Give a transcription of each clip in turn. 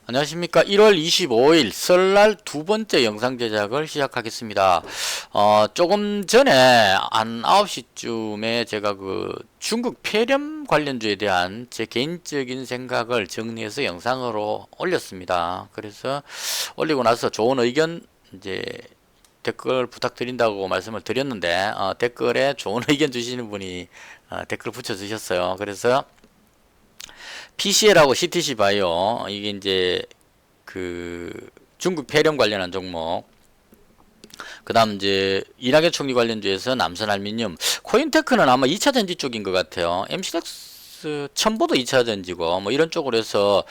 안녕하십니까. 1월 25일 설날 두 번째 영상 제작을 시작하겠습니다. 조금 전에 한 9시쯤에 제가 그 중국 폐렴 관련주에 대한 제 개인적인 생각을 정리해서 영상으로 올렸습니다. 그래서 올리고 나서 좋은 의견 이제 댓글 부탁드린다고 말씀을 드렸는데 댓글에 좋은 의견 주시는 분이 댓글 붙여주셨어요. 그래서 PCL하고 CTC 바이오 이게 이제 그 중국 폐렴 관련한 종목, 그 다음 이제 이낙연 총리 관련주에서 남선알미늄, 코인테크는 아마 2차 전지 쪽인 것 같아요. MCX 첨보도 2차 전지고 뭐 이런 쪽으로 해서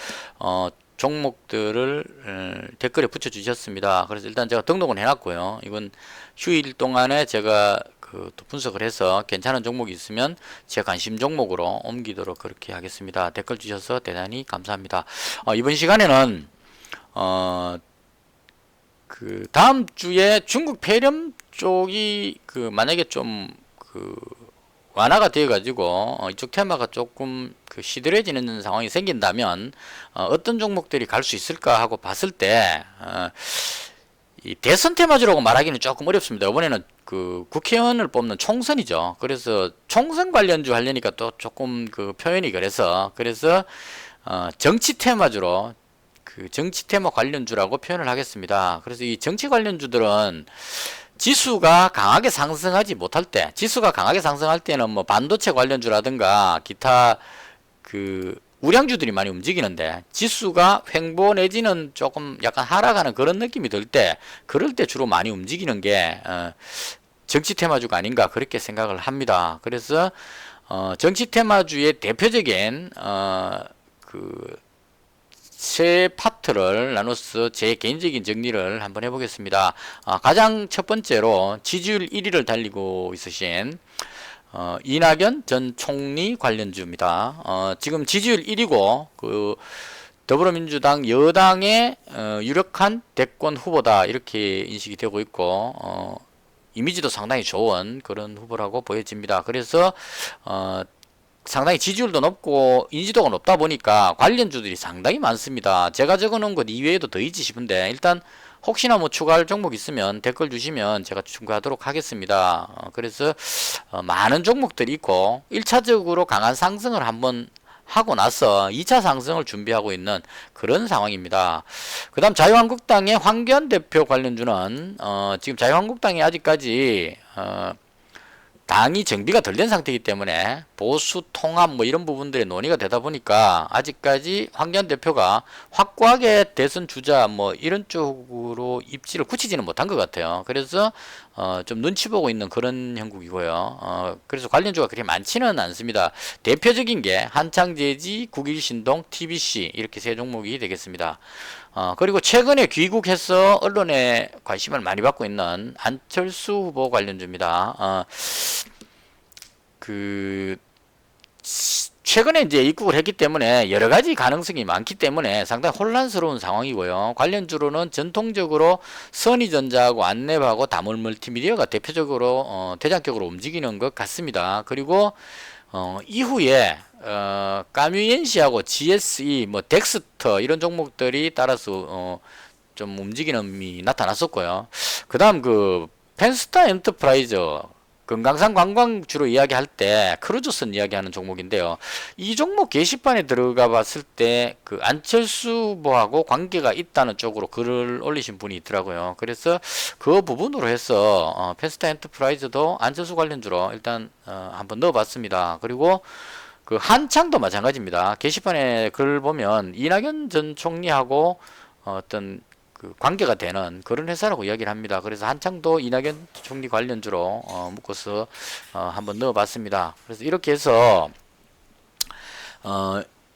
종목들을 댓글에 붙여주셨습니다. 그래서 일단 제가 등록은 해놨고요. 이건 휴일 동안에 제가 또 분석을 해서 괜찮은 종목이 있으면 제 관심 종목으로 옮기도록 그렇게 하겠습니다. 댓글 주셔서 대단히 감사합니다. 이번 시간에는 그 다음 주에 중국 폐렴 쪽이 만약에 좀 완화가 되어 가지고 이쪽 테마가 조금 시들해지는 상황이 생긴다면 어떤 종목들이 갈 수 있을까 하고 봤을 때 이 대선 테마주라고 말하기는 조금 어렵습니다. 이번에는 국회의원을 뽑는 총선이죠. 그래서 총선 관련주 하려니까 또 조금 표현이 그래서 정치 테마주로 정치 테마 관련주라고 표현을 하겠습니다. 그래서 이 정치 관련주들은 지수가 강하게 상승하지 못할 때, 지수가 강하게 상승할 때는 뭐 반도체 관련주라든가 기타 우량주들이 많이 움직이는데, 지수가 횡보 내지는 조금 약간 하락하는 그런 느낌이 들 때, 그럴 때 주로 많이 움직이는 게 정치 테마주가 아닌가 그렇게 생각을 합니다. 그래서 정치 테마주의 대표적인 세 파트를 나눠서 제 개인적인 정리를 한번 해보겠습니다. 가장 첫 번째로 지지율 1위를 달리고 있으신 이낙연 전 총리 관련주입니다. 지금 지지율 1위고 더불어민주당 여당의 유력한 대권 후보다 이렇게 인식이 되고 있고 이미지도 상당히 좋은 그런 후보라고 보여집니다. 그래서 상당히 지지율도 높고 인지도가 높다 보니까 관련주들이 상당히 많습니다. 제가 적어놓은 것 이외에도 더 있지 싶은데 일단 혹시나 뭐 추가할 종목 있으면 댓글 주시면 제가 추가하도록 하겠습니다. 그래서 많은 종목들이 있고 1차적으로 강한 상승을 한번 하고 나서 2차 상승을 준비하고 있는 그런 상황입니다. 그 다음 자유한국당의 황교안 대표 관련주는 지금 자유한국당이 아직까지 당이 정비가 덜 된 상태이기 때문에 보수 통합 뭐 이런 부분들의 논의가 되다 보니까 아직까지 황교안 대표가 확고하게 대선 주자 뭐 이런 쪽으로 입지를 굳히지는 못한 것 같아요. 그래서 좀 눈치 보고 있는 그런 형국이고요. 그래서 관련주가 그렇게 많지는 않습니다. 대표적인 게 한창제지, 국일신동, TBC 이렇게 세 종목이 되겠습니다. 그리고 최근에 귀국해서 언론에 관심을 많이 받고 있는 안철수 후보 관련주입니다. 최근에 이제 입국을 했기 때문에 여러 가지 가능성이 많기 때문에 상당히 혼란스러운 상황이고요. 관련주로는 전통적으로 선의전자하고 안랩하고 다물멀티미디어가 대표적으로 대장격으로 움직이는 것 같습니다. 그리고 이후에 까뮤엔시하고 GSE, 뭐 덱스터 이런 종목들이 따라서 좀 움직임이 나타났었고요. 그 다음 펜스타 엔터프라이즈 금강산 관광 주로 이야기할 때 크루즈선 이야기하는 종목인데요. 이 종목 게시판에 들어가 봤을 때 안철수 후보하고 관계가 있다는 쪽으로 글을 올리신 분이 있더라고요. 그래서 그 부분으로 해서 펜스타 엔터프라이즈도 안철수 관련주로 일단 한번 넣어봤습니다. 그리고 한창도 마찬가지입니다. 게시판에 글 보면 이낙연 전 총리하고 어떤 관계가 되는 그런 회사라고 이야기를 합니다. 그래서 한창도 이낙연 총리 관련주로 묶어서 한번 넣어봤습니다. 그래서 이렇게 해서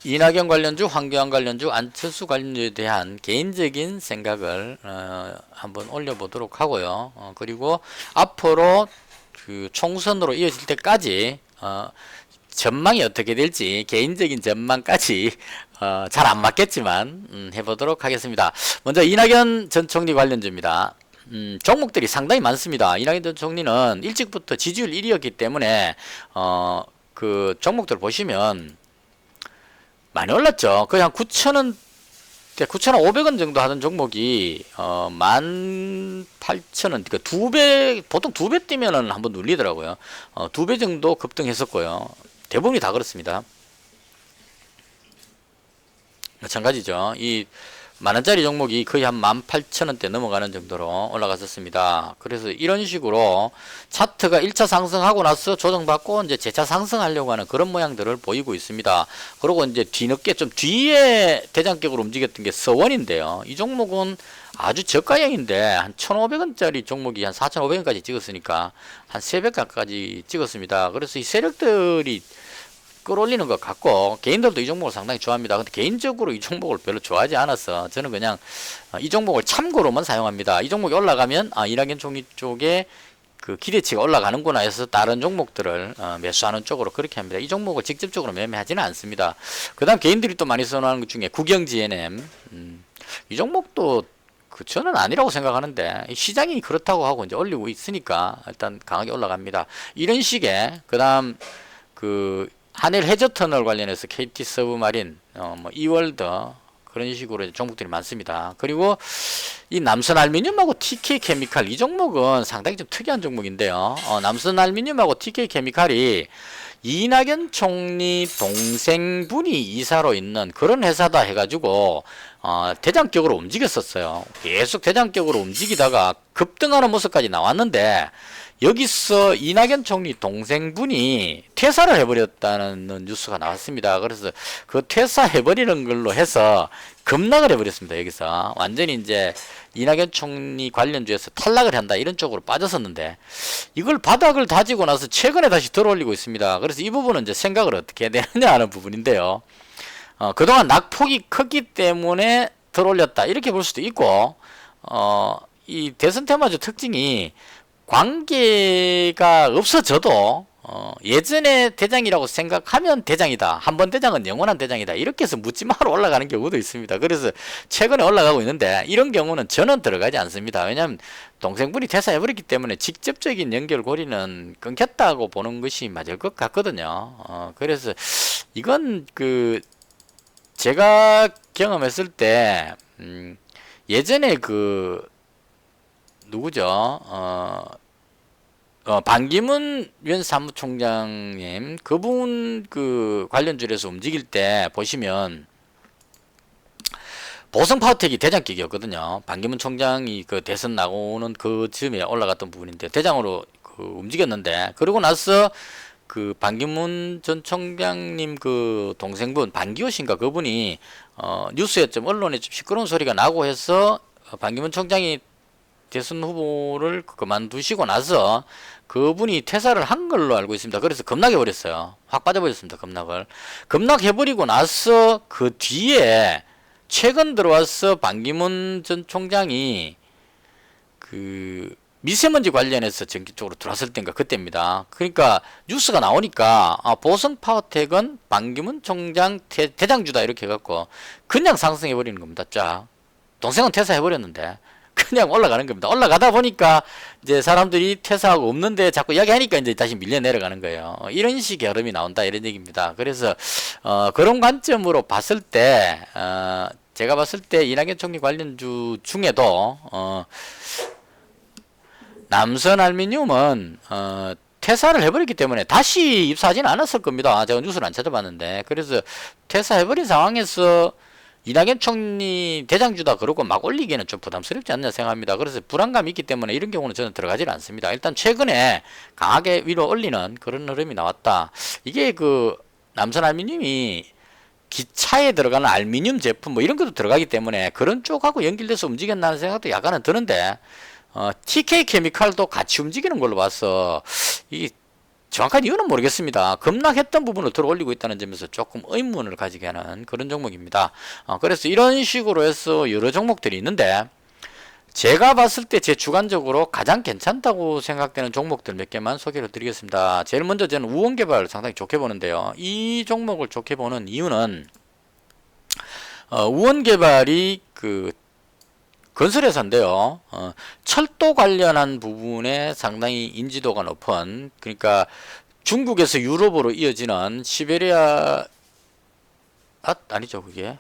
이낙연 관련주, 황교안 관련주, 안철수 관련주에 대한 개인적인 생각을 한번 올려보도록 하고요. 그리고 앞으로 총선으로 이어질 때까지 전망이 어떻게 될지 개인적인 전망까지 잘 안 맞겠지만 해보도록 하겠습니다. 먼저 이낙연 전 총리 관련주입니다. 종목들이 상당히 많습니다. 이낙연 전 총리는 일찍부터 지지율 1위였기 때문에 종목들 보시면 많이 올랐죠. 거의 한 9,000원 때 9,500원 정도 하던 종목이 18,000원, 그러니까 두 배, 보통 두 배 뛰면은 한번 눌리더라고요. 두 배 정도 급등했었고요. 대부분이 다 그렇습니다. 마찬가지죠. 이 만원짜리 종목이 거의 한 18,000원대 넘어가는 정도로 올라갔었습니다. 그래서 이런 식으로 차트가 1차 상승하고 나서 조정받고 이제 재차 상승하려고 하는 그런 모양들을 보이고 있습니다. 그리고 이제 뒤늦게 좀 뒤에 대장격으로 움직였던 게 서원인데요. 이 종목은 아주 저가형인데 한 1,500원짜리 종목이 한 4,500원까지 찍었으니까 한 3배 가까이 찍었습니다. 그래서 이 세력들이 끌어올리는 것 같고, 개인들도 이 종목을 상당히 좋아합니다. 근데 개인적으로 이 종목을 별로 좋아하지 않아서 저는 그냥 이 종목을 참고로만 사용합니다. 이 종목이 올라가면 이낙연 총리 쪽에 그 기대치가 올라가는구나 해서 다른 종목들을 매수하는 쪽으로 그렇게 합니다. 이 종목을 직접적으로 매매하지는 않습니다. 그 다음 개인들이 또 많이 선호하는 것 중에 국영 GNM, 이 종목도 저는 아니라고 생각하는데 시장이 그렇다고 하고 이제 올리고 있으니까 일단 강하게 올라갑니다. 이런 식의, 그 다음 한일 해저터널 관련해서 KT 서브마린, 뭐 이월드, 그런 식으로 종목들이 많습니다. 그리고 이 남선알미늄하고 TK케미칼, 이 종목은 상당히 좀 특이한 종목인데요. 남선알미늄하고 TK케미칼이 이낙연 총리 동생분이 이사로 있는 그런 회사다 해가지고 대장격으로 움직였었어요. 계속 대장격으로 움직이다가 급등하는 모습까지 나왔는데, 여기서 이낙연 총리 동생분이 퇴사를 해버렸다는 뉴스가 나왔습니다. 그래서 그 퇴사해버리는 걸로 해서 급락을 해버렸습니다. 여기서 완전히 이제 이낙연 총리 관련주에서 탈락을 한다, 이런 쪽으로 빠졌었는데, 이걸 바닥을 다지고 나서 최근에 다시 들어올리고 있습니다. 그래서 이 부분은 이제 생각을 어떻게 해야 되느냐 하는 부분인데요. 그동안 낙폭이 크기 때문에 들어올렸다, 이렇게 볼 수도 있고, 이 대선 테마주 특징이 관계가 없어져도 예전에 대장이라고 생각하면 대장이다, 한번 대장은 영원한 대장이다, 이렇게 해서 묻지마로 올라가는 경우도 있습니다. 그래서 최근에 올라가고 있는데, 이런 경우는 저는 들어가지 않습니다. 왜냐하면 동생분이 퇴사해버렸기 때문에 직접적인 연결고리는 끊겼다고 보는 것이 맞을 것 같거든요. 그래서 이건 제가 경험했을 때 예전에 누구죠? 반기문 유엔 사무총장님, 그분 관련주에서 움직일 때 보시면 보성파워텍이 대장격이었거든요. 반기문 총장이 대선 나오는 그 즈음에 올라갔던 부분인데 대장으로 움직였는데, 그러고 나서 반기문 전 총장님 동생분 반기호신가, 그분이 뉴스에 좀 언론에 좀 시끄러운 소리가 나고 해서 반기문 총장이 대선 후보를 그만두시고 나서 그분이 퇴사를 한 걸로 알고 있습니다. 그래서 급락해버렸어요. 확 빠져버렸습니다. 급락해버리고 나서 그 뒤에 최근 들어와서 반기문 전 총장이 미세먼지 관련해서 정기 쪽으로 들어왔을 때인가 그때입니다. 그러니까 뉴스가 나오니까 보성파워텍은 반기문 총장 대장주다, 이렇게 해갖고 그냥 상승해버리는 겁니다. 쫙. 동생은 퇴사해버렸는데 그냥 올라가는 겁니다. 올라가다 보니까 이제 사람들이 퇴사하고 없는데 자꾸 이야기하니까 이제 다시 밀려 내려가는 거예요. 이런 식의 흐름이 나온다, 이런 얘기입니다. 그래서 그런 관점으로 봤을 때 제가 봤을 때 이낙연 총리 관련주 중에도 남선알미늄은 퇴사를 해버렸기 때문에 다시 입사하지는 않았을 겁니다. 제가 뉴스를 안 찾아봤는데, 그래서 퇴사해버린 상황에서 이낙연 총리 대장주다 그러고 막 올리기에는 좀 부담스럽지 않나 생각합니다. 그래서 불안감이 있기 때문에 이런 경우는 저는 들어가지 않습니다. 일단 최근에 강하게 위로 올리는 그런 흐름이 나왔다. 이게 남선알미늄이 기차에 들어가는 알미늄 제품 뭐 이런 것도 들어가기 때문에 그런 쪽하고 연결돼서 움직였나는 생각도 약간은 드는데, TK케미칼도 같이 움직이는 걸로 봐서 이 정확한 이유는 모르겠습니다. 급락했던 부분을 들어 올리고 있다는 점에서 조금 의문을 가지게 하는 그런 종목입니다. 그래서 이런 식으로 해서 여러 종목들이 있는데, 제가 봤을 때 제 주관적으로 가장 괜찮다고 생각되는 종목들 몇 개만 소개를 드리겠습니다. 제일 먼저 저는 우원개발 상당히 좋게 보는데요. 이 종목을 좋게 보는 이유는 우원개발이 건설회사인데요. 철도 관련한 부분에 상당히 인지도가 높은, 그러니까 중국에서 유럽으로 이어지는 시베리아 아니죠, 그게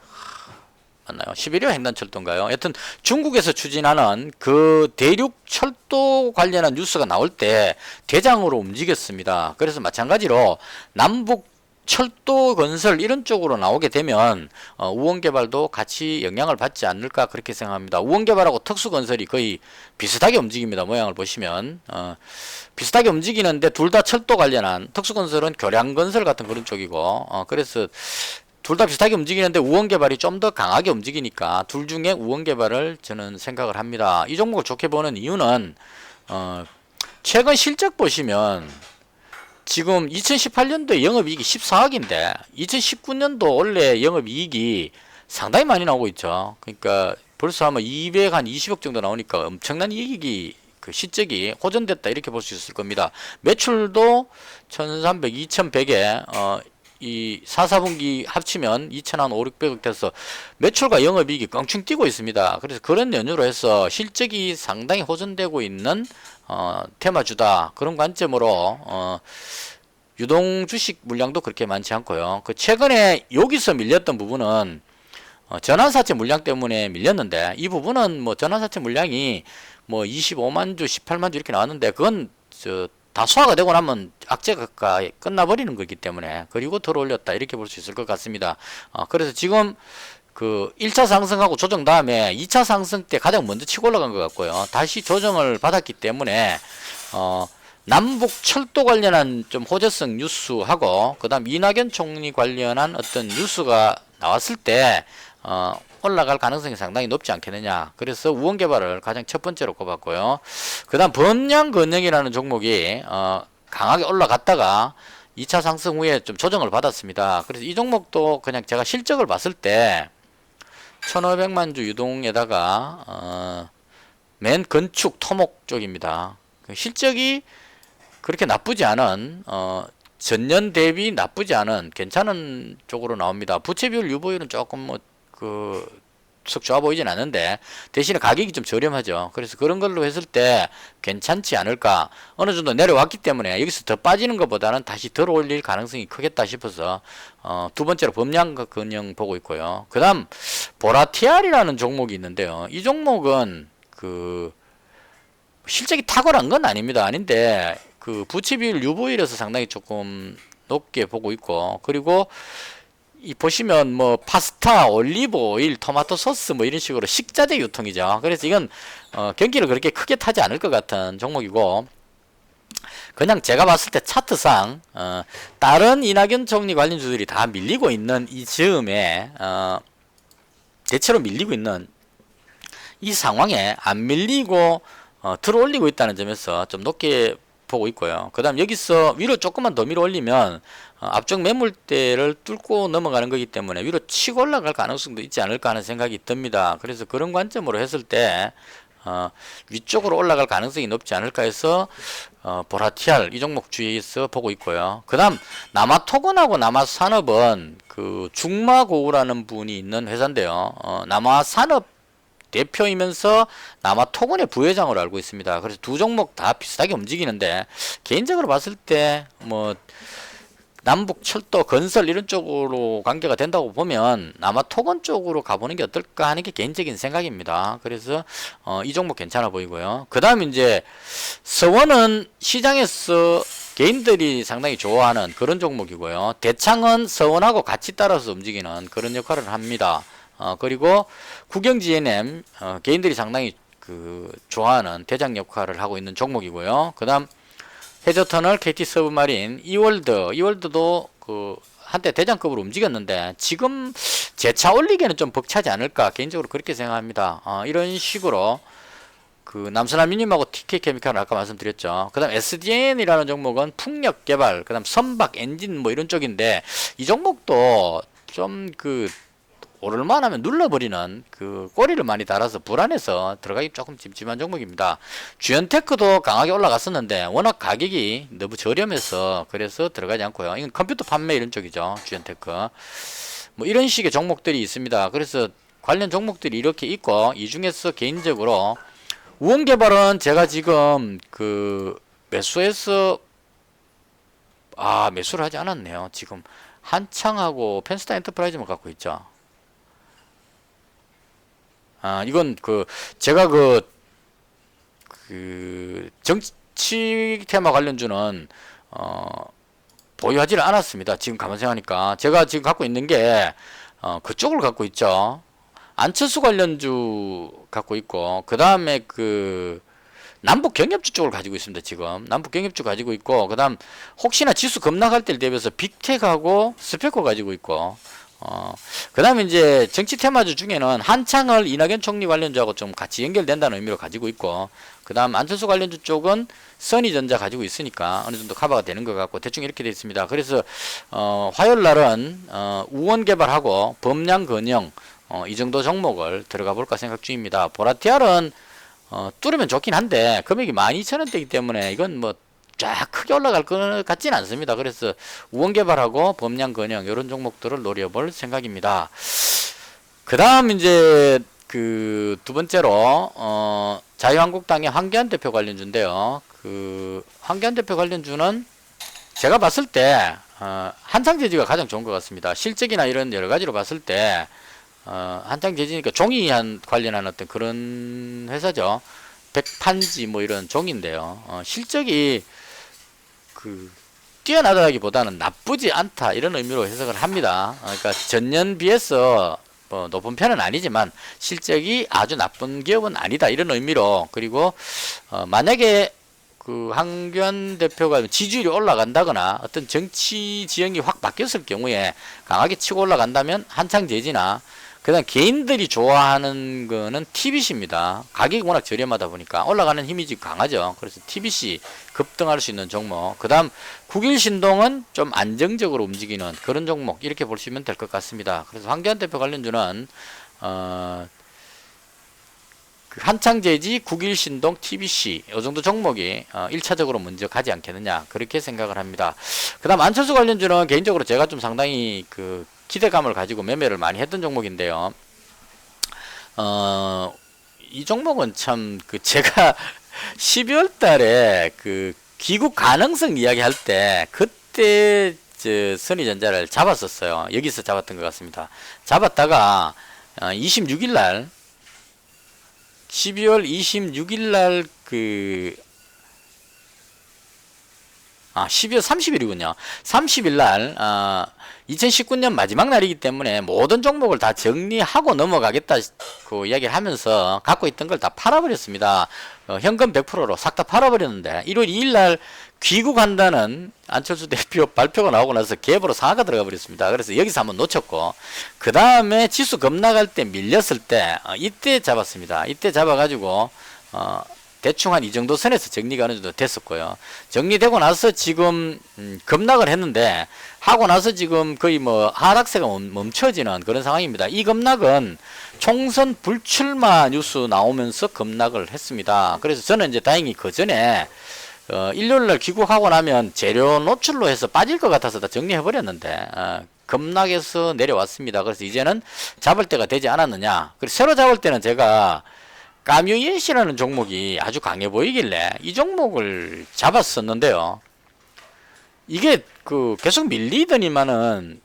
맞나요? 시베리아 횡단철도인가요? 여튼 중국에서 추진하는 그 대륙 철도 관련한 뉴스가 나올 때 대장으로 움직였습니다. 그래서 마찬가지로 남북 철도 건설 이런 쪽으로 나오게 되면 우원개발도 같이 영향을 받지 않을까 그렇게 생각합니다. 우원개발하고 특수건설이 거의 비슷하게 움직입니다. 모양을 보시면 비슷하게 움직이는데 둘 다 철도 관련한, 특수건설은 교량건설 같은 그런 쪽이고 그래서 둘 다 비슷하게 움직이는데 우원개발이 좀 더 강하게 움직이니까 둘 중에 우원개발을 저는 생각을 합니다. 이 종목을 좋게 보는 이유는 최근 실적 보시면 지금 2018년도에 영업이익이 14억인데 2019년도 원래 영업이익이 상당히 많이 나오고 있죠. 그러니까 벌써 아마 220억 정도 나오니까 엄청난 이익이 그 실적이 호전됐다 이렇게 볼 수 있을 겁니다. 매출도 1300, 2100에 이 4, 4분기 합치면 2,500억 돼서 매출과 영업이익이 껑충 뛰고 있습니다. 그래서 그런 연유로 해서 실적이 상당히 호전되고 있는 테마주다. 그런 관점으로 유동 주식 물량도 그렇게 많지 않고요. 그 최근에 여기서 밀렸던 부분은 전환사채 물량 때문에 밀렸는데 이 부분은 뭐 전환사채 물량이 뭐 25만 주, 18만 주 이렇게 나왔는데 그건 다 소화가 되고 나면 악재가 끝나버리는 거기 때문에 그리고 들어올렸다 이렇게 볼 수 있을 것 같습니다. 그래서 지금 그 1차 상승하고 조정 다음에 2차 상승 때 가장 먼저 치고 올라간 것 같고요. 다시 조정을 받았기 때문에 남북 철도 관련한 좀 호재성 뉴스하고 그 다음 이낙연 총리 관련한 어떤 뉴스가 나왔을 때 올라갈 가능성이 상당히 높지 않겠느냐. 그래서 우원개발을 가장 첫 번째로 꼽았고요. 그 다음 번양건영이라는 종목이 강하게 올라갔다가 2차 상승 후에 좀 조정을 받았습니다. 그래서 이 종목도 그냥 제가 실적을 봤을 때 1500만 주 유동에다가 맨 건축 토목 쪽입니다. 실적이 그렇게 나쁘지 않은 전년 대비 나쁘지 않은 괜찮은 쪽으로 나옵니다. 부채 비율 유보율은 조금 썩 좋아 보이진 않는데 대신에 가격이 좀 저렴하죠. 그래서 그런 걸로 했을 때 괜찮지 않을까. 어느 정도 내려왔기 때문에 여기서 더 빠지는 것보다는 다시 덜 올릴 가능성이 크겠다 싶어서 두 번째로 범양건영 보고 있고요. 그 다음 보라티알이라는 종목이 있는데요. 이 종목은 그 실적이 탁월한 건 아닙니다. 아닌데 그 부채 비율 유보율에서 상당히 조금 높게 보고 있고 그리고 이 보시면 뭐 파스타, 올리브 오일, 토마토 소스 뭐 이런 식으로 식자재 유통이죠. 그래서 이건 경기를 그렇게 크게 타지 않을 것 같은 종목이고 그냥 제가 봤을 때 차트상 다른 이낙연 총리 관련주들이 다 밀리고 있는 이 즈음에 대체로 밀리고 있는 이 상황에 안 밀리고 들어올리고 있다는 점에서 좀 높게 보고 있고요. 그 다음 여기서 위로 조금만 더 밀어 올리면 앞쪽 매물대를 뚫고 넘어가는 거기 때문에 위로 치고 올라갈 가능성도 있지 않을까 하는 생각이 듭니다. 그래서 그런 관점으로 했을 때 위쪽으로 올라갈 가능성이 높지 않을까 해서 보라티알 이 종목 주의해서 보고 있고요. 그 다음 남아토건하고 남아산업은 그 중마고우라는 분이 있는 회사인데요. 남아산업 대표이면서 남아토건의 부회장으로 알고 있습니다. 그래서 두 종목 다 비슷하게 움직이는데 개인적으로 봤을 때 뭐 남북 철도 건설 이런 쪽으로 관계가 된다고 보면 남아토건 쪽으로 가보는 게 어떨까 하는 게 개인적인 생각입니다. 그래서 이 종목 괜찮아 보이고요. 그 다음 이제 서원은 시장에서 개인들이 상당히 좋아하는 그런 종목이고요. 대창은 서원하고 같이 따라서 움직이는 그런 역할을 합니다. 그리고 국영GNM 개인들이 상당히 좋아하는 대장 역할을 하고 있는 종목이고요. 그 다음 해저터널, KT서브마린, 이월드도 한때 대장급으로 움직였는데 지금 재차 올리기에는 좀 벅차지 않을까 개인적으로 그렇게 생각합니다. 이런 식으로 남선알미늄하고 TK케미칼은 아까 말씀드렸죠. 그 다음 SDN이라는 종목은 풍력개발, 그 다음 선박 엔진 뭐 이런 쪽인데 이 종목도 좀 오를만 하면 눌러버리는 꼬리를 많이 달아서 불안해서 들어가기 조금 찜찜한 종목입니다. 주연테크도 강하게 올라갔었는데 워낙 가격이 너무 저렴해서 그래서 들어가지 않고요. 이건 컴퓨터 판매 이런 쪽이죠. 주연테크 뭐 이런 식의 종목들이 있습니다. 그래서 관련 종목들이 이렇게 있고 이 중에서 개인적으로 우원개발은 제가 지금 매수해서 매수를 하지 않았네요. 지금 한창하고 펜스타 엔터프라이즈만 갖고 있죠. 이건 제가 정치 테마 관련주는 보유하지를 않았습니다. 지금 가만 생각하니까 제가 지금 갖고 있는 게 그쪽을 갖고 있죠. 안철수 관련주 갖고 있고, 그 다음에 남북 경협주 쪽을 가지고 있습니다. 지금 남북 경협주 가지고 있고, 그 다음 혹시나 지수 급락할 때를 대비해서 빅텍하고 스페코 가지고 있고, 그 다음에 이제 정치 테마주 중에는 한창을 이낙연 총리 관련주하고 좀 같이 연결된다는 의미로 가지고 있고, 그 다음 안철수 관련주 쪽은 선의전자 가지고 있으니까 어느 정도 커버가 되는 것 같고, 대충 이렇게 되어 있습니다. 그래서 화요일 날은 우원 개발하고 범량 건영 이 정도 종목을 들어가 볼까 생각 중입니다. 보라티알은 뚫으면 좋긴 한데 금액이 12,000원대이기 때문에 이건 뭐 쫙 크게 올라갈 것 같지는 않습니다. 그래서 우원 개발하고 범량 건영 이런 종목들을 노려볼 생각입니다. 그 다음 이제 두 번째로 자유한국당의 황교안 대표 관련주인데요. 황교안 대표 관련주는 제가 봤을 때 한창제지가 가장 좋은 것 같습니다. 실적이나 이런 여러 가지로 봤을 때 한창제지니까 종이 관련한 어떤 그런 회사죠. 백판지 뭐 이런 종인데요. 실적이 뛰어나다기보다는 나쁘지 않다 이런 의미로 해석을 합니다. 그러니까 전년 비해서 높은 편은 아니지만 실적이 아주 나쁜 기업은 아니다 이런 의미로, 그리고 만약에 황교안 대표가 지지율이 올라간다거나 어떤 정치 지형이 확 바뀌었을 경우에 강하게 치고 올라간다면 한창제지나, 그 다음 개인들이 좋아하는 거는 TBC입니다. 가격이 워낙 저렴하다 보니까 올라가는 힘이 지금 강하죠. 그래서 TBC 급등할 수 있는 종목. 그 다음 국일신동은 좀 안정적으로 움직이는 그런 종목, 이렇게 보시면 될 것 같습니다. 그래서 황교안 대표 관련주는 한창제지, 국일신동, TBC 이 정도 종목이 1차적으로 먼저 가지 않겠느냐 그렇게 생각을 합니다. 그 다음 안철수 관련주는 개인적으로 제가 좀 상당히 기대감을 가지고 매매를 많이 했던 종목인데요. 이 종목은 참 제가 12월 달에 귀국 가능성 이야기 할 때 그때 선의전자를 잡았었어요. 여기서 잡았던 것 같습니다. 잡았다가 26일 날 12월 26일 날 12월 30일이군요. 30일 날 2019년 마지막 날이기 때문에 모든 종목을 다 정리하고 넘어가겠다고 이야기를 하면서 갖고 있던 걸 다 팔아버렸습니다. 현금 100%로 싹 다 팔아버렸는데 1월 2일 날 귀국한다는 안철수 대표 발표가 나오고 나서 갭으로 상하가 들어가 버렸습니다. 그래서 여기서 한번 놓쳤고, 그 다음에 지수 급락할 때 밀렸을 때 이때 잡았습니다. 이때 잡아가지고 대충 한 이 정도 선에서 정리가 어느 정도 됐었고요. 정리되고 나서 지금 급락을 했는데, 하고 나서 지금 거의 하락세가 멈춰지는 그런 상황입니다. 이 급락은 총선 불출마 뉴스 나오면서 급락을 했습니다. 그래서 저는 이제 다행히 그 전에 일요일날 귀국하고 나면 재료 노출로 해서 빠질 것 같아서 다 정리해버렸는데 급락해서 내려왔습니다. 그래서 이제는 잡을 때가 되지 않았느냐. 그리고 새로 잡을 때는 제가 까뮤이엣이라는 종목이 아주 강해 보이길래 이 종목을 잡았었는데요. 이게 계속 밀리더니만은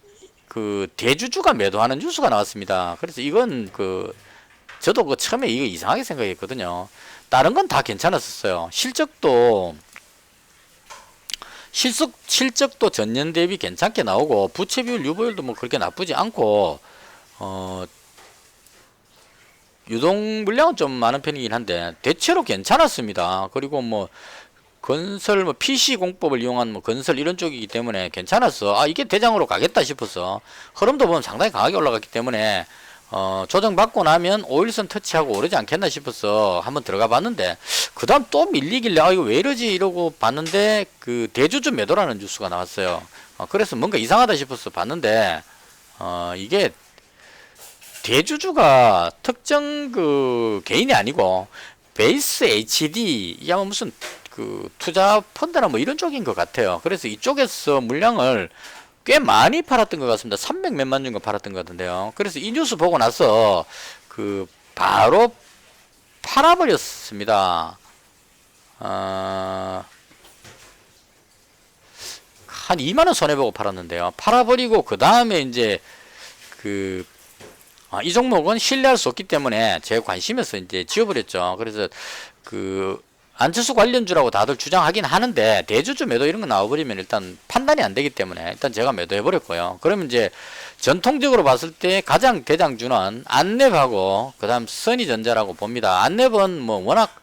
대주주가 매도하는 뉴스가 나왔습니다. 그래서 이건 저도 처음에 이거 이상하게 생각했거든요. 다른 건 다 괜찮았었어요. 실적도 전년 대비 괜찮게 나오고, 부채 비율, 유보율도 그렇게 나쁘지 않고, 유동 물량은 좀 많은 편이긴 한데 대체로 괜찮았습니다. 그리고 건설 PC 공법을 이용한 건설 이런 쪽이기 때문에 괜찮았어. 이게 대장으로 가겠다 싶어서 흐름도 보면 상당히 강하게 올라갔기 때문에 조정받고 나면 5일선 터치하고 오르지 않겠나 싶어서 한번 들어가 봤는데, 그 다음 또 밀리길래 이거 왜 이러지 이러고 봤는데 대주주 매도라는 뉴스가 나왔어요. 그래서 뭔가 이상하다 싶어서 봤는데 이게 대주주가 특정 개인이 아니고 베이스 HD, 이게 아마 무슨 투자 펀드나 이런 쪽인 것 같아요. 그래서 이쪽에서 물량을 꽤 많이 팔았던 것 같습니다. 300몇만 정도 팔았던 것 같은데요. 그래서 이 뉴스 보고 나서 바로 팔아버렸습니다. 한 2만원 손해보고 팔았는데요. 팔아버리고 그 다음에 이제 이 종목은 신뢰할 수 없기 때문에 제 관심에서 이제 지워버렸죠. 그래서 그 안철수 관련주라고 다들 주장하긴 하는데 대주주 매도 이런 거 나와버리면 일단 판단이 안 되기 때문에 일단 제가 매도해버렸고요. 그러면 이제 전통적으로 봤을 때 가장 대장주는 안랩하고 그 다음 선의전자라고 봅니다. 안랩은 뭐 워낙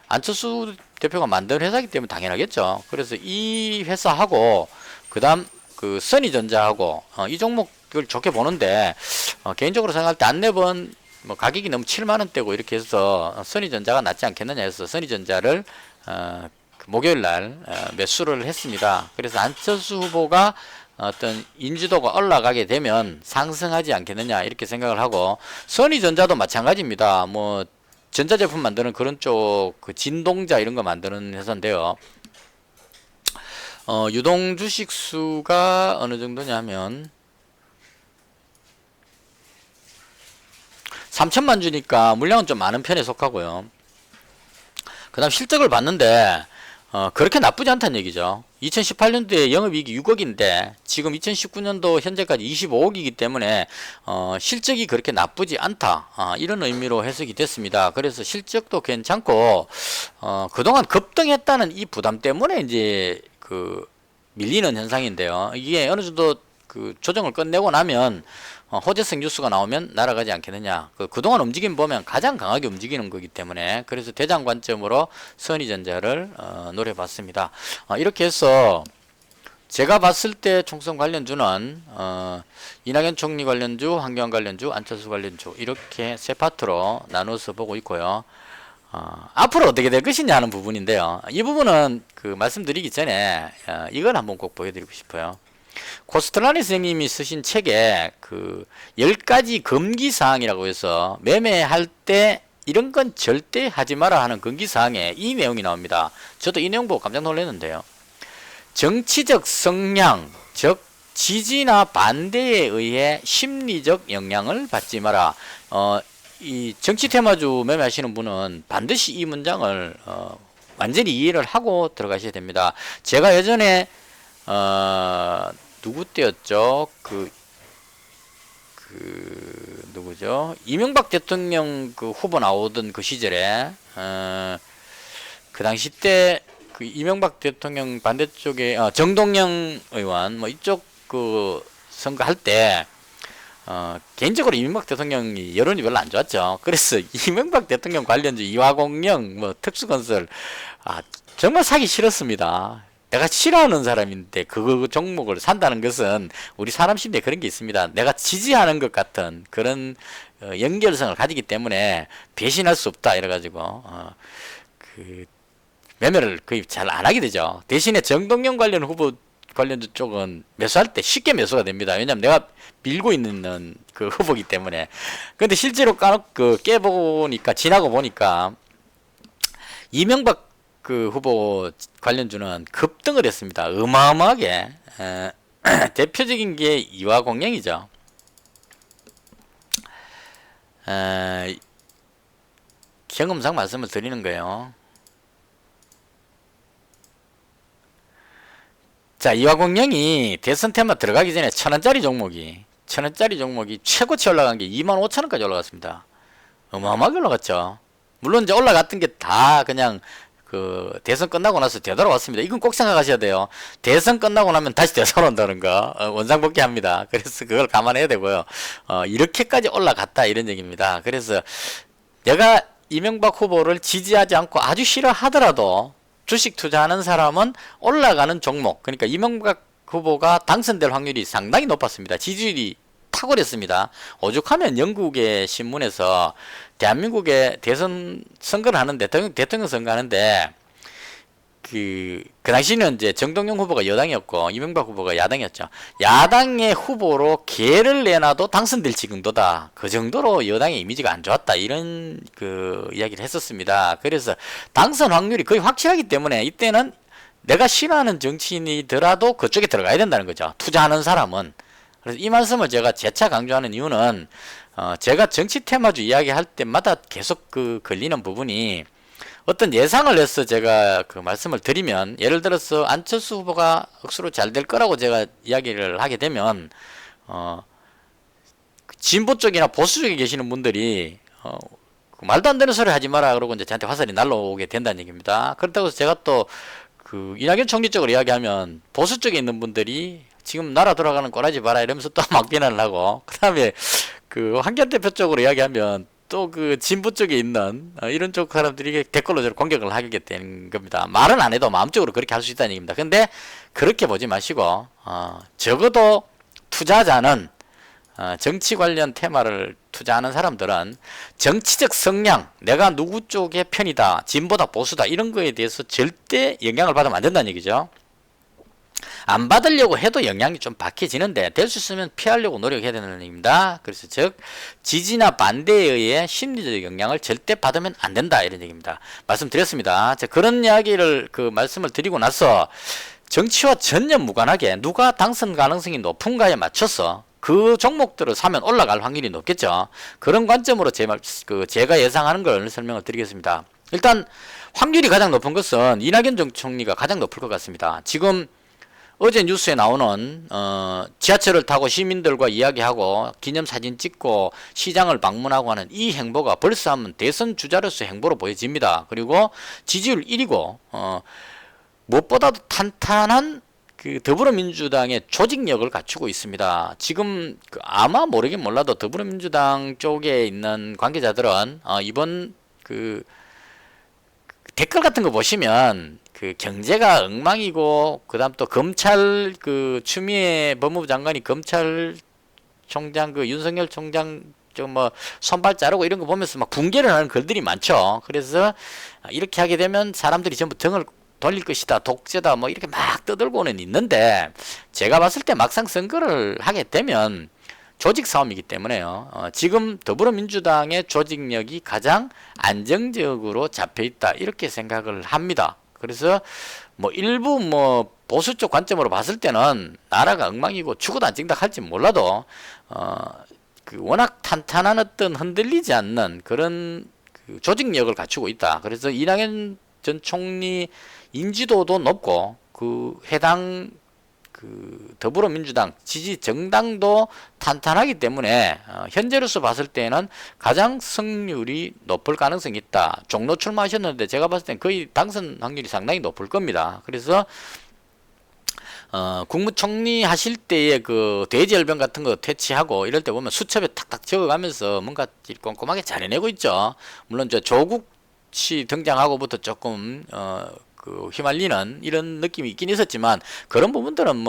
안철수 대표가 만든 회사이기 때문에 당연하겠죠. 그래서 이 회사하고 그 다음 그 선의전자하고 이 종목을 좋게 보는데 개인적으로 생각할 때 안랩은 뭐 가격이 너무 7만원대고 이렇게 해서 선의전자가 낫지 않겠느냐 해서 선의전자를 그 목요일날 매수를 했습니다. 그래서 안철수 후보가 어떤 인지도가 올라가게 되면 상승하지 않겠느냐 이렇게 생각을 하고, 선의전자도 마찬가지입니다. 뭐 전자제품 만드는 그런 쪽 그 진동자 이런 거 만드는 회사인데요. 유동 주식 수가 어느 정도냐면 3천만 주니까 물량은 좀 많은 편에 속하고요. 그 다음 실적을 봤는데 그렇게 나쁘지 않다는 얘기죠. 2018년도에 영업이익이 6억인데 지금 2019년도 현재까지 25억이기 때문에 실적이 그렇게 나쁘지 않다, 이런 의미로 해석이 됐습니다. 그래서 실적도 괜찮고 그동안 급등했다는 이 부담 때문에 이제 그 밀리는 현상인데요. 이게 어느 정도 그 조정을 끝내고 나면 호재성 뉴스가 나오면 날아가지 않겠느냐. 그동안 움직임 보면 가장 강하게 움직이는 거기 때문에, 그래서 대장 관점으로 선의전자를 노려봤습니다. 이렇게 해서 제가 봤을 때 총선 관련주는 이낙연 총리 관련주, 황교안 관련주, 안철수 관련주 이렇게 세 파트로 나눠서 보고 있고요. 앞으로 어떻게 될 것이냐 하는 부분인데요. 이 부분은 그 말씀드리기 전에 이걸 한번 꼭 보여드리고 싶어요. 코스틀라니 선생님이 쓰신 책에 그 10가지 금기사항이라고 해서 매매할 때 이런 건 절대 하지 마라 하는 금기사항에 이 내용이 나옵니다. 저도 이 내용 보고 깜짝 놀랐는데요. 정치적 성향, 즉 지지나 반대에 의해 심리적 영향을 받지 마라. 이 정치 테마주 매매하시는 분은 반드시 이 문장을 완전히 이해를 하고 들어가셔야 됩니다. 제가 예전에 누구 때였죠? 누구죠? 이명박 대통령 그 후보 나오던 그 시절에, 그 당시 때 그 이명박 대통령 반대쪽에, 정동영 의원, 뭐 이쪽 그 선거할 때, 개인적으로 이명박 대통령이 여론이 별로 안 좋았죠. 그래서 이명박 대통령 관련주 이화공영, 뭐 특수건설, 정말 사기 싫었습니다. 내가 싫어하는 사람인데 그 종목을 산다는 것은 우리 사람 심리에 그런 게 있습니다. 내가 지지하는 것 같은 그런 연결성을 가지기 때문에 배신할 수 없다 이래가지고 그 매매를 거의 잘 안 하게 되죠. 대신에 정동영 관련 후보 관련주 쪽은 매수할 때 쉽게 매수가 됩니다. 왜냐하면 내가 밀고 있는 그 후보기 때문에. 근데 실제로 깨보니까 지나고 보니까 이명박 그 후보 관련주는 급등을 했습니다. 어마어마하게. 대표적인 게 이화공영이죠. 경험상 말씀을 드리는 거예요. 자, 이화공영이 대선 테마 들어가기 전에 1,000원짜리 종목이 최고치 올라간 게 25,000원까지 올라갔습니다. 어마어마하게 올라갔죠. 물론 이제 올라갔던 게 다 그냥 그 대선 끝나고 나서 되돌아왔습니다. 이건 꼭 생각하셔야 돼요. 대선 끝나고 나면 다시 되돌아온다는 거 원상복귀 합니다. 그래서 그걸 감안해야 되고요. 이렇게까지 올라갔다 이런 얘기입니다. 그래서 내가 이명박 후보를 지지하지 않고 아주 싫어하더라도 주식 투자하는 사람은 올라가는 종목, 그러니까 이명박 후보가 당선될 확률이 상당히 높았습니다. 지지율이 탁월했습니다. 오죽하면 영국의 신문에서 대한민국의 대선 선거를 하는데, 대통령 선거 하는데, 그 당시는 이제 정동영 후보가 여당이었고, 이명박 후보가 야당이었죠. 야당의 후보로 개를 내놔도 당선될 지경도다. 그 정도로 여당의 이미지가 안 좋았다. 이런 그 이야기를 했었습니다. 그래서 당선 확률이 거의 확실하기 때문에 이때는 내가 싫어하는 정치인이더라도 그쪽에 들어가야 된다는 거죠. 투자하는 사람은. 그래서 이 말씀을 제가 재차 강조하는 이유는 제가 정치 테마주 이야기할 때마다 계속 그 걸리는 부분이, 어떤 예상을 해서 제가 그 말씀을 드리면, 예를 들어서 안철수 후보가 억수로 잘 될 거라고 제가 이야기를 하게 되면 진보 쪽이나 보수 쪽에 계시는 분들이 말도 안 되는 소리 하지 마라 그러고 이제 저한테 화살이 날라오게 된다는 얘기입니다. 그렇다고 해서 제가 또 그 이낙연 총리 쪽으로 이야기하면 보수 쪽에 있는 분들이 지금 나라 돌아가는 꼬라지 마라 이러면서 또 막 비난을 하고, 그 다음에 그 황교안 대표 쪽으로 이야기하면 또 그 진보 쪽에 있는 이런 쪽 사람들이 댓글로 저를 공격을 하게 되는 겁니다. 말은 안 해도 마음적으로 그렇게 할 수 있다는 얘기입니다. 근데 그렇게 보지 마시고 적어도 투자자는 정치 관련 테마를 투자하는 사람들은 정치적 성향, 내가 누구 쪽의 편이다, 진보다 보수다 이런 거에 대해서 절대 영향을 받으면 안 된다는 얘기죠. 안 받으려고 해도 영향이 좀 박해지는데 될 수 있으면 피하려고 노력해야 되는 얘기입니다. 그래서 즉 지지나 반대에 의해 심리적 영향을 절대 받으면 안 된다 이런 얘기입니다. 말씀드렸습니다. 자, 그런 이야기를 말씀을 드리고 나서 정치와 전혀 무관하게 누가 당선 가능성이 높은가에 맞춰서 그 종목들을 사면 올라갈 확률이 높겠죠. 그런 관점으로 제가 예상하는 걸 설명을 드리겠습니다. 일단 확률이 가장 높은 것은 이낙연 전 총리가 가장 높을 것 같습니다. 지금 어제 뉴스에 나오는 지하철을 타고 시민들과 이야기하고 기념사진 찍고 시장을 방문하고 하는 이 행보가 벌써 하면 대선 주자로서의 행보로 보여집니다. 그리고 지지율 1위고 무엇보다도 탄탄한 그 더불어민주당의 조직력을 갖추고 있습니다. 지금 아마 모르긴 몰라도 더불어민주당 쪽에 있는 관계자들은 이번 댓글 같은 거 보시면 경제가 엉망이고 그다음 또 검찰 추미애 법무부 장관이 검찰총장 윤석열 총장 좀 손발 자르고 이런 거 보면서 막 붕괴를 하는 글들이 많죠. 그래서 이렇게 하게 되면 사람들이 전부 등을 돌릴 것이다, 독재다, 이렇게 막 떠들고는 있는데, 제가 봤을 때 막상 선거를 하게 되면 조직 싸움이기 때문에요. 지금 더불어민주당의 조직력이 가장 안정적으로 잡혀 있다 이렇게 생각을 합니다. 그래서 일부 보수 쪽 관점으로 봤을 때는 나라가 엉망이고 죽어도 안 찍다 할지 몰라도 워낙 탄탄한 어떤 흔들리지 않는 그런 조직력을 갖추고 있다. 그래서 이낙연 전 총리 인지도도 높고 해당 더불어민주당 지지 정당도 탄탄하기 때문에 현재로서 봤을 때는 가장 승률이 높을 가능성이 있다. 종로 출마하셨는데 제가 봤을 땐 거의 당선 확률이 상당히 높을 겁니다. 그래서 국무총리 하실 때의 돼지열병 같은 거 퇴치하고 이럴 때 보면 수첩에 탁탁 적어가면서 뭔가 꼼꼼하게 잘 해내고 있죠. 물론 조국 씨 등장하고부터 조금 휘말리는 이런 느낌이 있긴 있었지만 그런 부분들은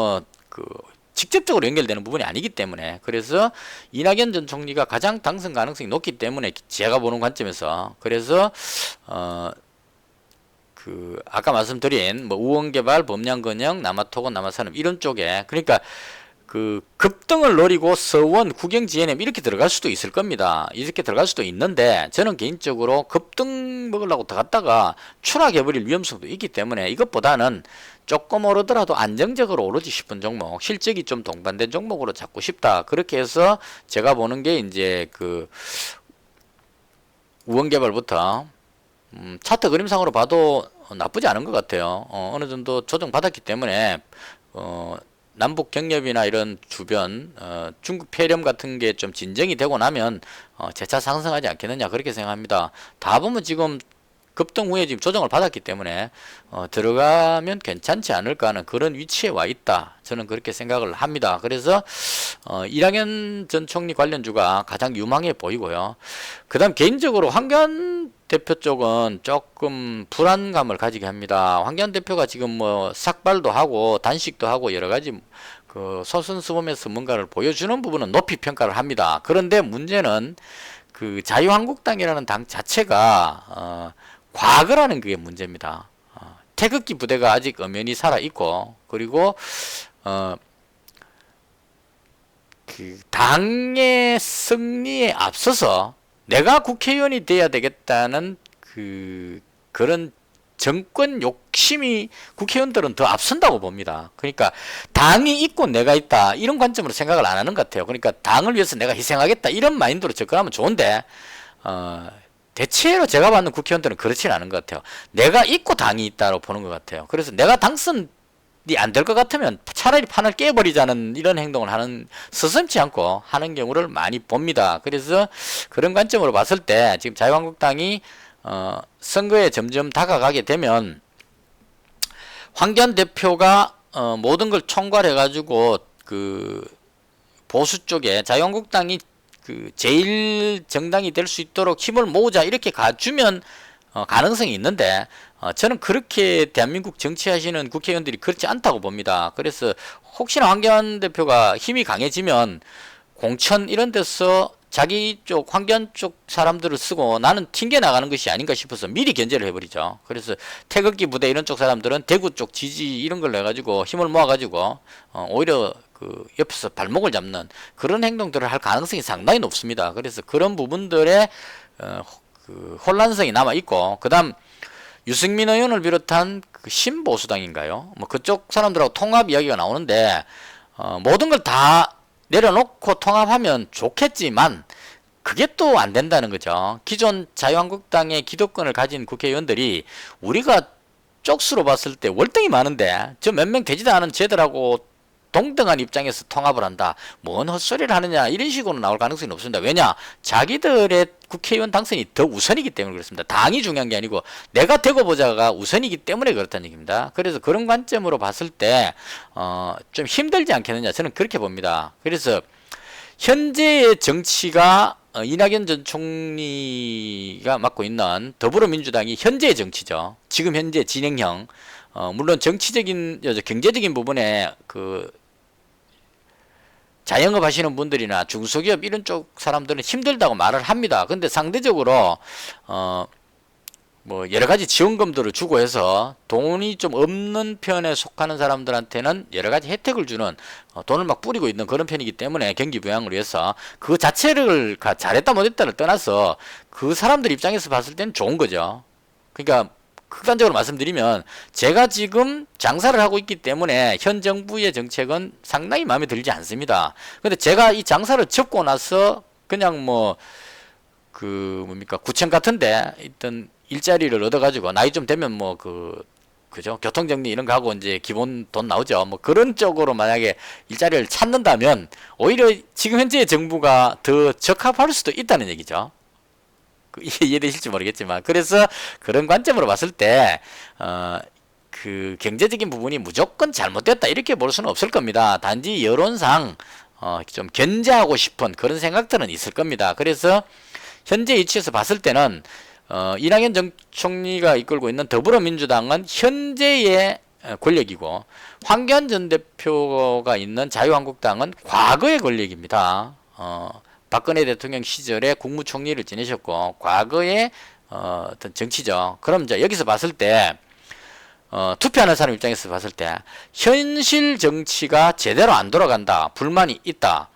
직접적으로 연결되는 부분이 아니기 때문에, 그래서 이낙연 전 총리가 가장 당선 가능성이 높기 때문에 제가 보는 관점에서, 그래서 아까 말씀드린 우원개발, 범양건영, 남아토건, 남아산업 이런 쪽에, 그러니까 급등을 노리고 서원, 국영, GNM 이렇게 들어갈 수도 있을 겁니다. 이렇게 들어갈 수도 있는데 저는 개인적으로 급등 먹으려고 들어갔다가 추락해버릴 위험성도 있기 때문에 이것보다는 조금 오르더라도 안정적으로 오르지 싶은 종목, 실적이 좀 동반된 종목으로 잡고 싶다. 그렇게 해서 제가 보는 게 이제 우원개발부터 차트 그림상으로 봐도 나쁘지 않은 것 같아요. 어느 정도 조정받았기 때문에 남북 경협이나 이런 주변 중국 폐렴 같은 게 좀 진정이 되고 나면 재차 상승하지 않겠느냐 그렇게 생각합니다. 다 보면 지금 급등 후에 지금 조정을 받았기 때문에 들어가면 괜찮지 않을까 하는 그런 위치에 와 있다. 저는 그렇게 생각을 합니다. 그래서 이낙연 전 총리 관련주가 가장 유망해 보이고요. 그 다음 개인적으로 황교안 대표 쪽은 조금 불안감을 가지게 합니다. 황교안 대표가 지금 삭발도 하고 단식도 하고 여러 가지 솔선수범해서 뭔가를 보여주는 부분은 높이 평가를 합니다. 그런데 문제는 자유한국당이라는 당 자체가 과거라는 그게 문제입니다. 태극기 부대가 아직 엄연히 살아 있고, 그리고 당의 승리에 앞서서 내가 국회의원이 돼야 되겠다는 그런 정권 욕심이 국회의원들은 더 앞선다고 봅니다. 그러니까 당이 있고 내가 있다 이런 관점으로 생각을 안 하는 것 같아요. 그러니까 당을 위해서 내가 희생하겠다 이런 마인드로 접근하면 좋은데 대체로 제가 받는 국회의원들은 그렇지는 않은 것 같아요. 내가 있고 당이 있다고 보는 것 같아요. 그래서 내가 당선 안 될 것 같으면 차라리 판을 깨버리자는 이런 행동을 하는, 서슴지 않고 하는 경우를 많이 봅니다. 그래서 그런 관점으로 봤을 때 지금 자유한국당이 선거에 점점 다가가게 되면 황교안 대표가 모든 걸 총괄해 가지고 그 보수 쪽에 자유한국당이 그 제일 정당이 될 수 있도록 힘을 모으자 이렇게 가주면 가능성이 있는데, 저는 그렇게 대한민국 정치하시는 국회의원들이 그렇지 않다고 봅니다. 그래서 혹시나 황교안 대표가 힘이 강해지면 공천 이런 데서 자기 쪽 황교안 쪽 사람들을 쓰고 나는 튕겨 나가는 것이 아닌가 싶어서 미리 견제를 해버리죠. 그래서 태극기 부대 이런 쪽 사람들은 대구 쪽 지지 이런 걸 해가지고 힘을 모아가지고 오히려 그 옆에서 발목을 잡는 그런 행동들을 할 가능성이 상당히 높습니다. 그래서 그런 부분들의 그 혼란성이 남아 있고, 그다음 유승민 의원을 비롯한 그 신보수당인가요? 뭐 그쪽 사람들하고 통합 이야기가 나오는데 모든 걸 다 내려놓고 통합하면 좋겠지만 그게 또 안 된다는 거죠. 기존 자유한국당의 기득권을 가진 국회의원들이 우리가 쪽수로 봤을 때 월등히 많은데 저 몇 명 되지도 않은 쟤들하고 동등한 입장에서 통합을 한다, 뭔 헛소리를 하느냐, 이런 식으로 나올 가능성이 높습니다. 왜냐, 자기들의 국회의원 당선이 더 우선이기 때문에 그렇습니다. 당이 중요한 게 아니고 내가 되고 보자가 우선이기 때문에 그렇다는 얘기입니다. 그래서 그런 관점으로 봤을 때 좀 힘들지 않겠느냐, 저는 그렇게 봅니다. 그래서 현재의 정치가 이낙연 전 총리가 맡고 있는 더불어민주당이 현재의 정치죠. 지금 현재 진행형, 물론 정치적인 경제적인 부분에 그 자영업 하시는 분들이나 중소기업 이런 쪽 사람들은 힘들다고 말을 합니다. 근데 상대적으로 뭐 여러 가지 지원금들을 주고 해서 돈이 좀 없는 편에 속하는 사람들한테는 여러 가지 혜택을 주는, 돈을 막 뿌리고 있는 그런 편이기 때문에 경기 부양을 위해서 그 자체를 잘했다 못했다를 떠나서 그 사람들 입장에서 봤을 때는 좋은 거죠. 그러니까 극단적으로 말씀드리면 제가 지금 장사를 하고 있기 때문에 현 정부의 정책은 상당히 마음에 들지 않습니다. 근데 제가 이 장사를 접고 나서 그냥 뭐 그 뭡니까 구청 같은데 있던 일자리를 얻어가지고 나이 좀 되면 뭐 그죠, 교통정리 이런 거 하고 이제 기본 돈 나오죠. 뭐 그런 쪽으로 만약에 일자리를 찾는다면 오히려 지금 현재의 정부가 더 적합할 수도 있다는 얘기죠. 이해되실지 모르겠지만, 그래서 그런 관점으로 봤을 때 그 경제적인 부분이 무조건 잘못됐다 이렇게 볼 수는 없을 겁니다. 단지 여론상 좀 견제하고 싶은 그런 생각들은 있을 겁니다. 그래서 현재 위치에서 봤을 때는 이낙연 전 총리가 이끌고 있는 더불어민주당은 현재의 권력이고, 황교안 전 대표가 있는 자유한국당은 과거의 권력입니다. 박근혜 대통령 시절에 국무총리를 지내셨고 과거의 어떤 정치죠. 그럼 이제 여기서 봤을 때 투표하는 사람 입장에서 봤을 때 현실 정치가 제대로 안 돌아간다, 불만이 있다.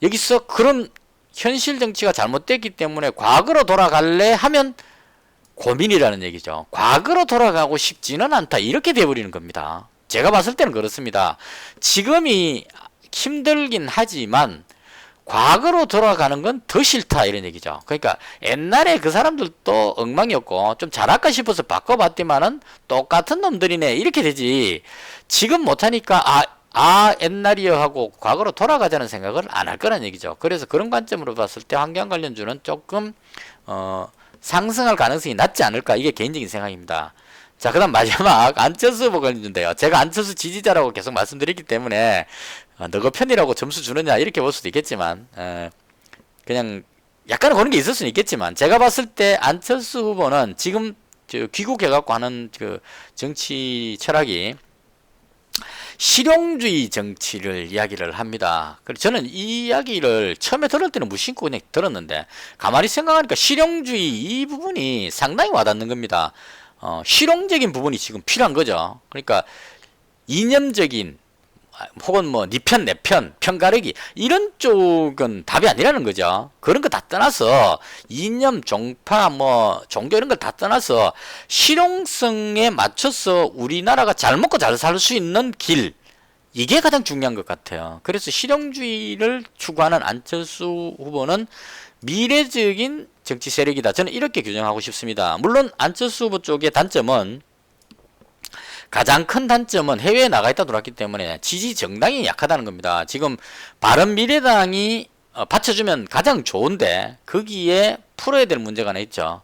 여기서 그런 현실 정치가 잘못됐기 때문에 과거로 돌아갈래 하면 고민이라는 얘기죠. 과거로 돌아가고 싶지는 않다, 이렇게 돼버리는 겁니다. 제가 봤을 때는 그렇습니다. 지금이 힘들긴 하지만 과거로 돌아가는 건 더 싫다, 이런 얘기죠. 그러니까 옛날에 그 사람들도 엉망이었고 좀 잘할까 싶어서 바꿔봤더만은 똑같은 놈들이네 이렇게 되지, 지금 못하니까 옛날이여 하고 과거로 돌아가자는 생각을 안 할 거란 얘기죠. 그래서 그런 관점으로 봤을 때 환경 관련주는 조금 상승할 가능성이 낮지 않을까, 이게 개인적인 생각입니다. 자, 그 다음 마지막 안철수 후보 관련주인데요. 제가 안철수 지지자라고 계속 말씀드렸기 때문에 너가 편이라고 점수 주느냐 이렇게 볼 수도 있겠지만, 그냥 약간은 그런 게 있을 수는 있겠지만, 제가 봤을 때 안철수 후보는 지금 귀국해갖고 하는 그 정치 철학이 실용주의 정치를 이야기를 합니다. 그래서 저는 이 이야기를 처음에 들을 때는 무심코 그냥 들었는데 가만히 생각하니까 실용주의 이 부분이 상당히 와닿는 겁니다. 실용적인 부분이 지금 필요한 거죠. 그러니까 이념적인 혹은 뭐 니 편 내 편 편가르기 이런 쪽은 답이 아니라는 거죠. 그런 거 다 떠나서 이념 종파 뭐 종교 이런 걸 다 떠나서 실용성에 맞춰서 우리나라가 잘 먹고 잘 살 수 있는 길, 이게 가장 중요한 것 같아요. 그래서 실용주의를 추구하는 안철수 후보는 미래적인 정치 세력이다, 저는 이렇게 규정하고 싶습니다. 물론 안철수 후보 쪽의 단점은 가장 큰 단점은 해외에 나가 있다 들어왔기 때문에 지지 정당이 약하다는 겁니다. 지금 바른미래당이 받쳐주면 가장 좋은데 거기에 풀어야 될 문제가 하나 있죠.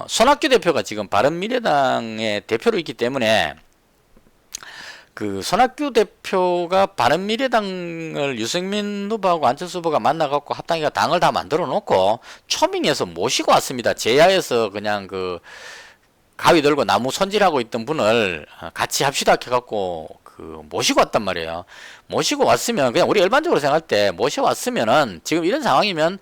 손학규 대표가 지금 바른미래당의 대표로 있기 때문에 그 손학규 대표가 바른미래당을 유승민 후보하고 안철수 후보가 만나갖고 합당이가 당을 다 만들어 놓고 초빙해서 모시고 왔습니다. 제야에서 그냥 그 가위 들고 나무 손질하고 있던 분을 같이 합시다 해갖고 그 모시고 왔단 말이에요. 모시고 왔으면 그냥 우리 일반적으로 생각할 때 모셔왔으면은 지금 이런 상황이면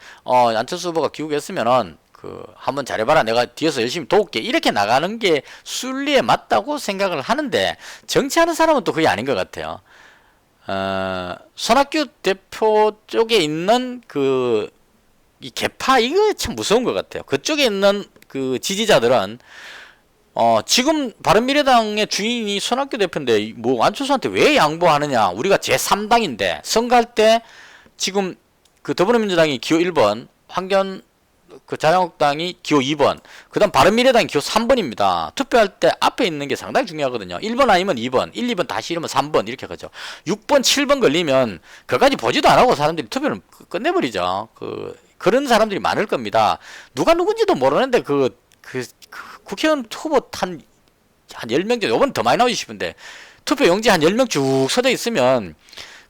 안철수 후보가 기우겠으면은 그 한번 잘해봐라 내가 뒤에서 열심히 도울게 이렇게 나가는 게 순리에 맞다고 생각을 하는데 정치하는 사람은 또 그게 아닌 것 같아요. 손학규 대표 쪽에 있는 그 이 개파 이거 참 무서운 것 같아요. 그쪽에 있는 그 지지자들은 지금 바른미래당의 주인이 손학규 대표인데 뭐 안철수한테 왜 양보하느냐 우리가 제3당인데 선거할 때 지금 그 더불어민주당이 기호 1번 황교안 그 자유한국당이 기호 2번 그 다음 바른미래당이 기호 3번입니다. 투표할 때 앞에 있는 게 상당히 중요하거든요. 1번 아니면 2번 1, 2번 다시 이러면 3번 이렇게 가죠. 6번 7번 걸리면 그까지 보지도 안 하고 사람들이 투표를 끝내버리죠. 그런 사람들이 많을 겁니다. 누가 누군지도 모르는데 국회의원 후보 한 10명 정도, 요번 더 많이 나오지 싶은데, 투표 용지 한 10명 쭉 서져 있으면,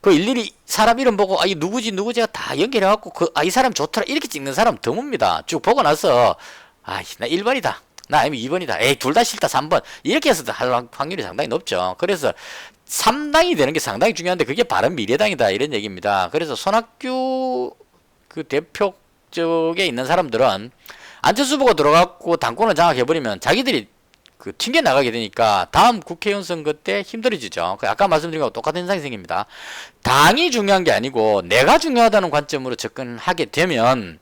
그 일일이 사람 이름 보고, 이 누구지가 다 연결해갖고, 이 사람 좋더라, 이렇게 찍는 사람 드뭅니다. 쭉 보고 나서, 나 1번이다. 나 아니면 2번이다. 에이, 둘 다 싫다, 3번. 이렇게 해서 할 확률이 상당히 높죠. 그래서, 3당이 되는 게 상당히 중요한데, 그게 바른미래당이다, 이런 얘기입니다. 그래서 손학규 그 대표 쪽에 있는 사람들은, 안철수 후보가 들어갔고 당권을 장악해버리면 자기들이 튕겨 나가게 되니까 다음 국회의원 선거 때 힘들어지죠. 아까 말씀드린 거하고 똑같은 현상이 생깁니다. 당이 중요한 게 아니고 내가 중요하다는 관점으로 접근하게 되면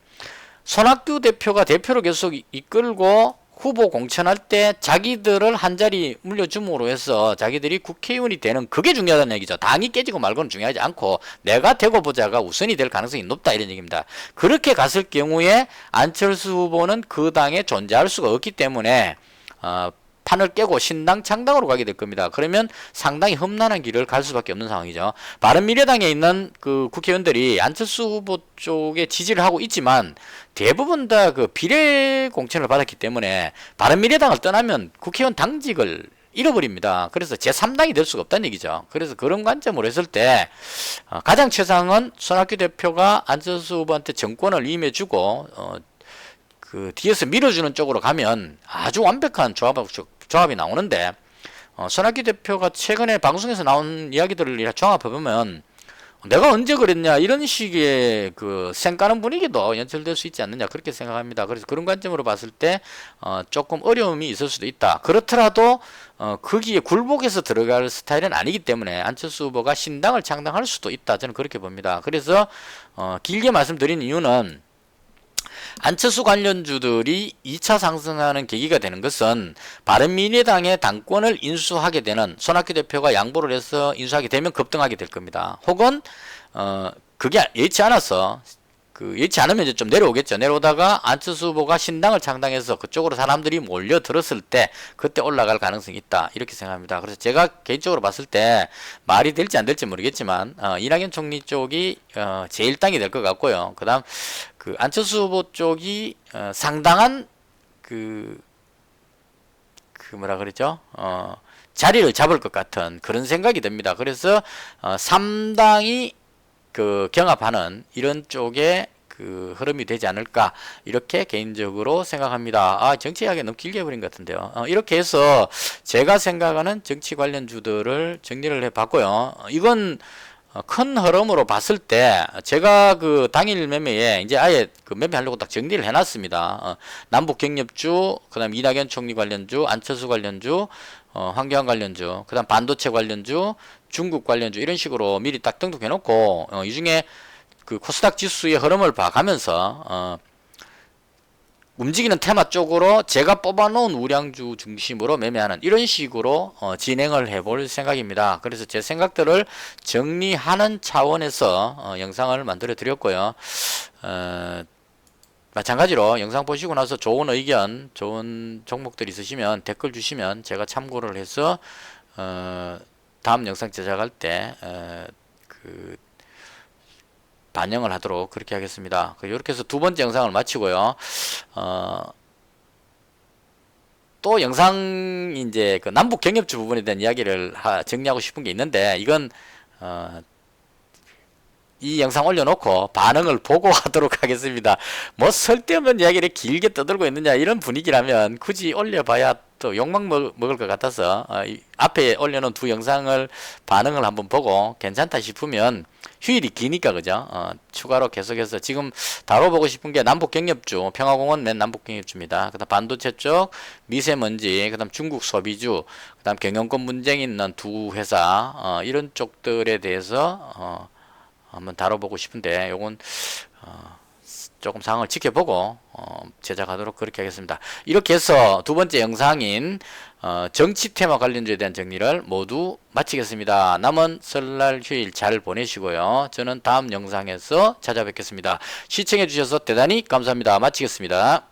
손학규 대표가 대표로 계속 이끌고 후보 공천할 때 자기들을 한 자리 물려줌으로 해서 자기들이 국회의원이 되는 그게 중요하다는 얘기죠. 당이 깨지고 말고는 중요하지 않고 내가 되고 보자가 우선이 될 가능성이 높다 이런 얘기입니다. 그렇게 갔을 경우에 안철수 후보는 그 당에 존재할 수가 없기 때문에 판을 깨고 신당 창당으로 가게 될 겁니다. 그러면 상당히 험난한 길을 갈 수밖에 없는 상황이죠. 바른미래당에 있는 그 국회의원들이 안철수 후보 쪽에 지지를 하고 있지만 대부분 다 그 비례 공천을 받았기 때문에 바른미래당을 떠나면 국회의원 당직을 잃어버립니다. 그래서 제3당이 될 수가 없다는 얘기죠. 그래서 그런 관점으로 했을 때 가장 최상은 손학규 대표가 안철수 후보한테 정권을 임해주고 그 뒤에서 밀어주는 쪽으로 가면 아주 완벽한 조합이 나오는데 손학규 대표가 최근에 방송에서 나온 이야기들을 종합해보면 내가 언제 그랬냐 이런 식의 그 쌩까는 분위기도 연출될 수 있지 않느냐 그렇게 생각합니다. 그래서 그런 관점으로 봤을 때 조금 어려움이 있을 수도 있다. 그렇더라도 거기에 굴복해서 들어갈 스타일은 아니기 때문에 안철수 후보가 신당을 창당할 수도 있다. 저는 그렇게 봅니다. 그래서 길게 말씀드린 이유는 안철수 관련주들이 2차 상승하는 계기가 되는 것은 바른미래당의 당권을 인수하게 되는 손학규 대표가 양보를 해서 인수하게 되면 급등하게 될 겁니다. 혹은 그게 예치 않아서 예치 않으면 이제 좀 내려오겠죠. 내려오다가 안철수 후보가 신당을 창당해서 그쪽으로 사람들이 몰려들었을 때 그때 올라갈 가능성이 있다. 이렇게 생각합니다. 그래서 제가 개인적으로 봤을 때 말이 될지 안 될지 모르겠지만 이낙연 총리 쪽이 제1당이 될 것 같고요. 그 다음 안철수 후보 쪽이 상당한 뭐라 그러죠? 자리를 잡을 것 같은 그런 생각이 듭니다. 그래서 3당이 경합하는 이런 쪽에 흐름이 되지 않을까 이렇게 개인적으로 생각합니다. 정치 이야기 너무 길게 해버린 것 같은데요. 이렇게 해서 제가 생각하는 정치 관련주들을 정리를 해봤고요. 이건 큰 흐름으로 봤을 때 제가 당일 매매에 이제 아예 매매하려고 딱 정리를 해놨습니다. 남북 경협주, 그다음 이낙연 총리 관련주, 안철수 관련주, 황교안 관련주, 그다음 반도체 관련주, 중국 관련주 이런 식으로 미리 딱 등록해놓고 이 중에 코스닥 지수의 흐름을 봐가면서 움직이는 테마 쪽으로 제가 뽑아놓은 우량주 중심으로 매매하는 이런 식으로 진행을 해볼 생각입니다. 그래서 제 생각들을 정리하는 차원에서 영상을 만들어 드렸고요. 마찬가지로 영상 보시고 나서 좋은 의견, 좋은 종목들 있으시면 댓글 주시면 제가 참고를 해서 다음 영상 제작할 때 반영을 하도록 그렇게 하겠습니다. 이렇게 해서 두 번째 영상을 마치고요. 또 영상 이제 그 남북 경협주 부분에 대한 이야기를 정리하고 싶은 게 있는데 이건 이 영상 올려놓고 반응을 보고 하도록 하겠습니다. 뭐 쓸데없는 이야기를 길게 떠들고 있느냐 이런 분위기라면 굳이 올려봐야 또 욕망 먹을 것 같아서 앞에 올려놓은 두 영상을 반응을 한번 보고 괜찮다 싶으면 휴일이 기니까 그죠? 추가로 계속해서 지금 다뤄보고 싶은 게 남북경협주, 평화공원 맨 남북경협주입니다. 그 다음 반도체 쪽, 미세먼지, 그 다음 중국 소비주, 그 다음 경영권 문제 있는 두 회사 이런 쪽들에 대해서 한번 다뤄보고 싶은데 요건 조금 상황을 지켜보고 제작하도록 그렇게 하겠습니다. 이렇게 해서 두 번째 영상인 정치 테마 관련주에 대한 정리를 모두 마치겠습니다. 남은 설날 휴일 잘 보내시고요. 저는 다음 영상에서 찾아뵙겠습니다. 시청해 주셔서 대단히 감사합니다. 마치겠습니다.